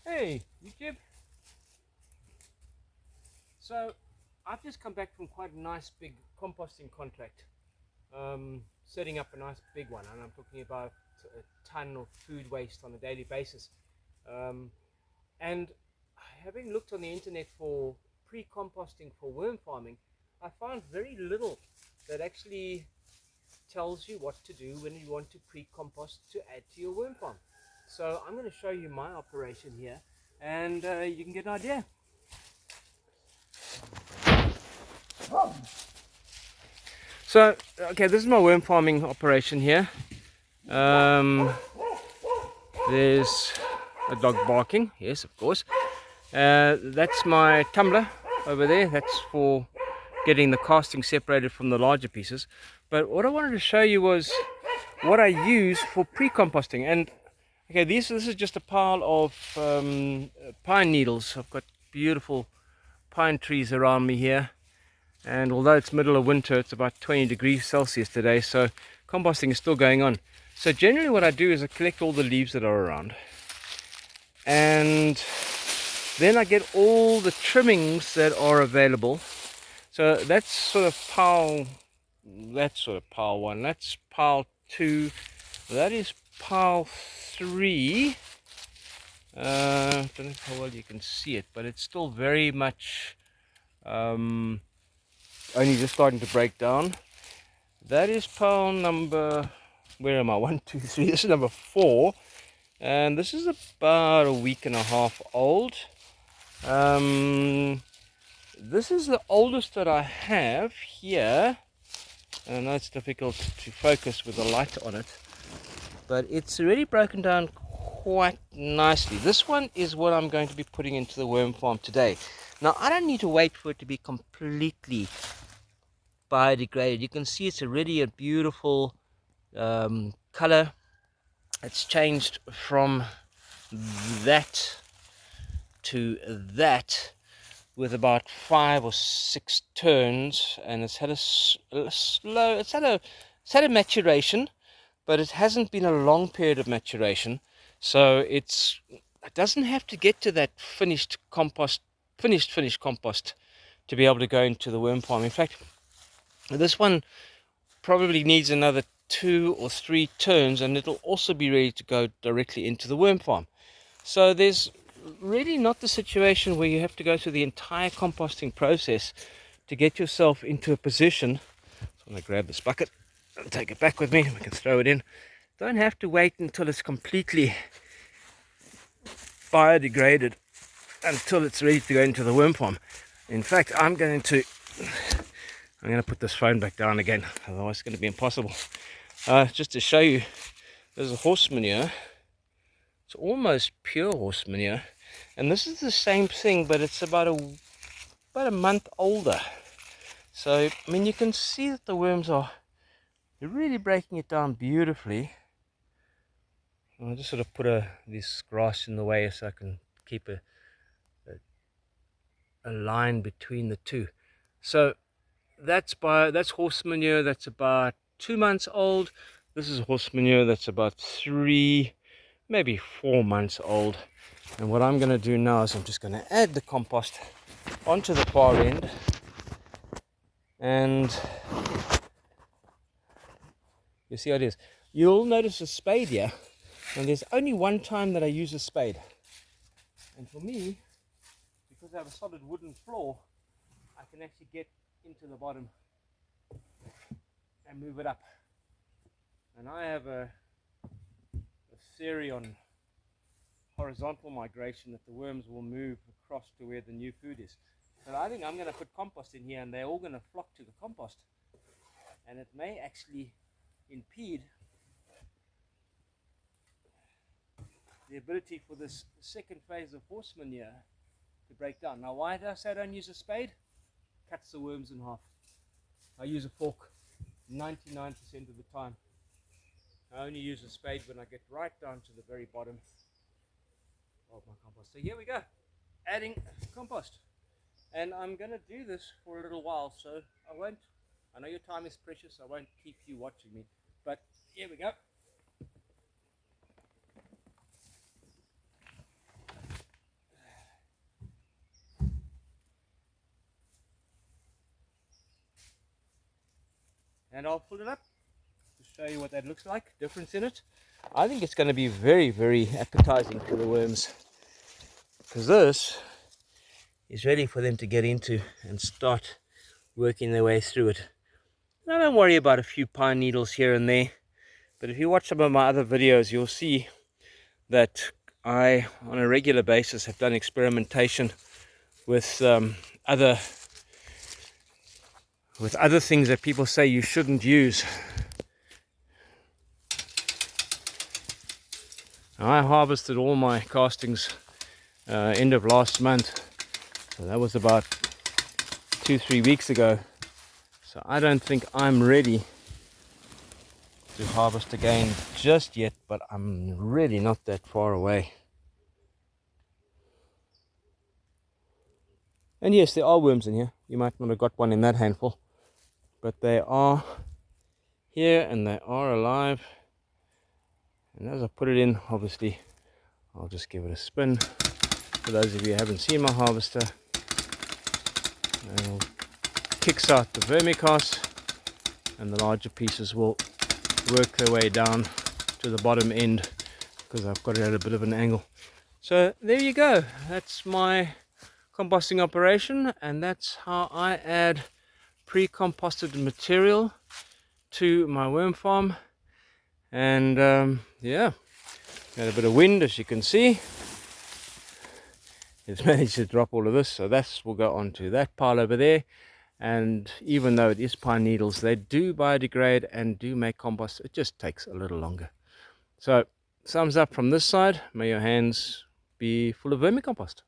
Hey, YouTube. So, I've just come back from quite a nice big composting contract. Setting up a nice big one, and I'm talking about a ton of food waste on a daily basis. Um, and having looked on the internet for pre-composting for worm farming, I found very little that actually tells you what to do when you want to pre-compost to add to your worm farm. So I'm going to show you my operation here, and you can get an idea. So, okay, this is my worm farming operation here. There's a dog barking, yes, of course. That's my tumbler over there. That's for getting the casting separated from the larger pieces. But what I wanted to show you was what I use for pre-composting. And okay, this is just a pile of pine needles. I've got beautiful pine trees around me here. And although it's middle of winter, it's about 20 degrees Celsius today, so composting is still going on. So generally what I do is I collect all the leaves that are around, and then I get all the trimmings that are available. So that's sort of pile 1, that's pile 2, that is pile 3. I don't know how well you can see it, but it's still very much only just starting to break down. That is pile number, where am I? 1, 2, 3. This is number 4, and this is about a week and a half old. This is the oldest that I have here. I know it's difficult to focus with the light on it, but it's already broken down quite nicely. This one is what I'm going to be putting into the worm farm today. Now, I don't need to wait for it to be completely biodegraded. You can see it's already a beautiful color. It's changed from that to that with about 5 or 6 turns, and it's had a slow, it's had a maturation, but it hasn't been a long period of maturation, so it doesn't have to get to that finished compost to be able to go into the worm farm. In fact, this one probably needs another 2 or 3 turns, and it'll also be ready to go directly into the worm farm. So there's really not the situation where you have to go through the entire composting process to get yourself into a position. So I'm going to grab this bucket and take it back with me, we can throw it in. Don't have to wait until it's completely biodegraded until it's ready to go into the worm farm. In fact, I'm going to put this phone back down again, otherwise it's going to be impossible. Just to show you, there's a horse manure. It's almost pure horse manure, and this is the same thing, but it's about a month older. So I mean, you can see that the worms are really breaking it down beautifully. I'll just sort of put this grass in the way so I can keep a line between the two. So that's horse manure that's about 2 months old. This is horse manure that's about 3, maybe 4 months old. And what I'm going to do now is I'm just going to add the compost onto the far end, and you see how it is. You'll notice a spade here, and there's only one time that I use a spade, and for me, because I have a solid wooden floor, I can actually get into the bottom and move it up. And I have a theory on horizontal migration, that the worms will move across to where the new food is. But I think I'm going to put compost in here, and they're all going to flock to the compost, and it may actually impede the ability for this second phase of horse manure to break down. Now, why do I say I don't use a spade? Cuts the worms in half. I use a fork 99% of the time. I only use a spade when I get right down to the very bottom of my compost. So here we go, adding compost, and I'm going to do this for a little while, so I know your time is precious, I won't keep you watching me, but here we go. and I'll pull it up to show you what that looks like, difference in it. I think it's going to be very, very appetizing to the worms, because this is ready for them to get into and start working their way through it. Now, don't worry about a few pine needles here and there, but if you watch some of my other videos, you'll see that I, on a regular basis, have done experimentation with other things that people say you shouldn't use. I harvested all my castings end of last month, so that was about 2-3 weeks ago. So I don't think I'm ready to harvest again just yet, but I'm really not that far away. And yes, there are worms in here. You might not have got one in that handful, but they are here and they are alive. And as I put it in, obviously I'll just give it a spin. For those of you who haven't seen my harvester, it'll kicks out the vermicast, and the larger pieces will work their way down to the bottom end, because I've got it at a bit of an angle. So there you go, that's my composting operation, and that's how I add pre-composted material to my worm farm. And yeah, got a bit of wind, as you can see. It's managed to drop all of this, so that will go onto that pile over there. And even though it is pine needles, they do biodegrade and do make compost. It just takes a little longer. So thumbs up from this side. May your hands be full of vermicompost.